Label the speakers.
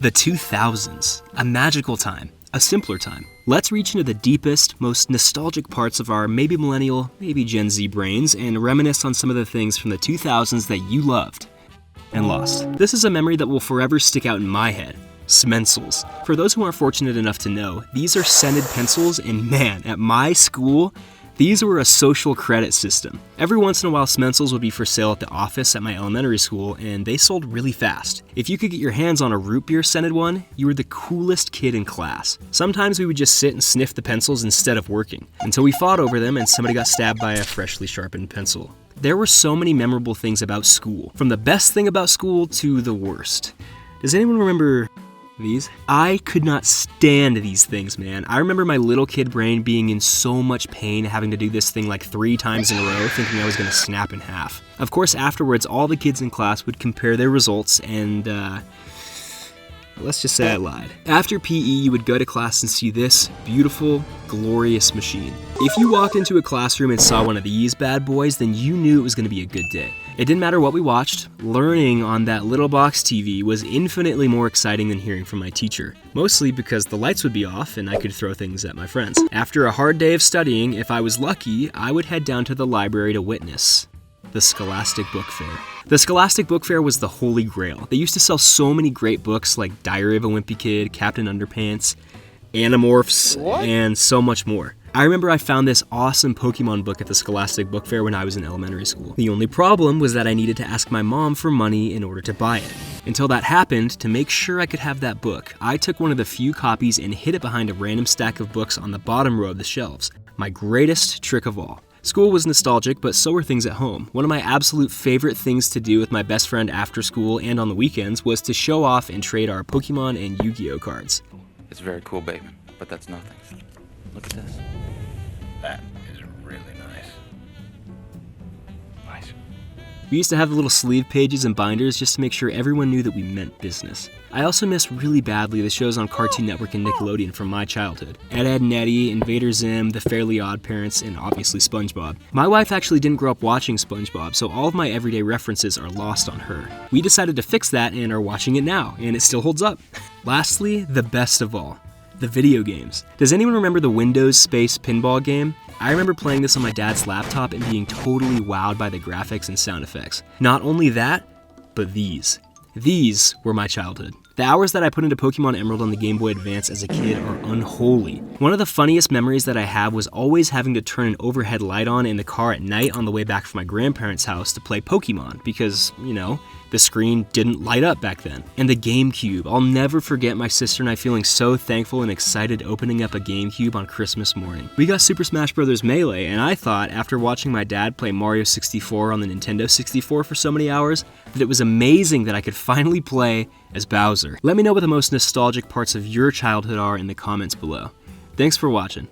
Speaker 1: The 2000s, a magical time, a simpler time. Let's reach into the deepest, most nostalgic parts of our maybe millennial, maybe Gen Z brains and reminisce on some of the things from the 2000s that you loved and lost. This is a memory that will forever stick out in my head. Smencils. For those who aren't fortunate enough to know, these are scented pencils, and man, at my school, these were a social credit system. Every once in a while, Smencils would be for sale at the office at my elementary school, and they sold really fast. If you could get your hands on a root beer scented one, you were the coolest kid in class. Sometimes we would just sit and sniff the pencils instead of working, until we fought over them and somebody got stabbed by a freshly sharpened pencil. There were so many memorable things about school, from the best thing about school to the worst. Does anyone remember these? I could not stand these things, man. I remember my little kid brain being in so much pain having to do this thing like 3 times in a row, thinking I was going to snap in half. Of course, afterwards, all the kids in class would compare their results and, let's just say I lied. After PE, you would go to class and see this beautiful, glorious machine. If you walked into a classroom and saw one of these bad boys, then you knew it was going to be a good day. It didn't matter what we watched, learning on that little box TV was infinitely more exciting than hearing from my teacher. Mostly because the lights would be off and I could throw things at my friends. After a hard day of studying, if I was lucky, I would head down to the library to witness the Scholastic Book Fair. The Scholastic Book Fair was the holy grail. They used to sell so many great books like Diary of a Wimpy Kid, Captain Underpants, Animorphs, and so much more. I remember I found this awesome Pokemon book at the Scholastic Book Fair when I was in elementary school. The only problem was that I needed to ask my mom for money in order to buy it. Until that happened, to make sure I could have that book, I took one of the few copies and hid it behind a random stack of books on the bottom row of the shelves. My greatest trick of all. School was nostalgic, but so were things at home. One of my absolute favorite things to do with my best friend after school and on the weekends was to show off and trade our Pokemon and Yu-Gi-Oh cards.
Speaker 2: It's very cool, baby, but that's nothing. Look at this.
Speaker 3: That is really nice. Nice.
Speaker 1: We used to have the little sleeve pages and binders just to make sure everyone knew that we meant business. I also miss really badly the shows on Cartoon Network and Nickelodeon from my childhood. Ed, Edd n Eddy, Invader Zim, The Fairly Odd Parents, and obviously SpongeBob. My wife actually didn't grow up watching SpongeBob, so all of my everyday references are lost on her. We decided to fix that and are watching it now, and it still holds up. Lastly, the best of all, the video games. Does anyone remember the Windows Space Pinball game? I remember playing this on my dad's laptop and being totally wowed by the graphics and sound effects. Not only that, but these. These were my childhood. The hours that I put into Pokemon Emerald on the Game Boy Advance as a kid are unholy. One of the funniest memories that I have was always having to turn an overhead light on in the car at night on the way back from my grandparents' house to play Pokemon because, the screen didn't light up back then. And the GameCube. I'll never forget my sister and I feeling so thankful and excited opening up a GameCube on Christmas morning. We got Super Smash Bros. Melee, and I thought, after watching my dad play Mario 64 on the Nintendo 64 for so many hours, that it was amazing that I could finally play as Bowser. Let me know what the most nostalgic parts of your childhood are in the comments below. Thanks for watching.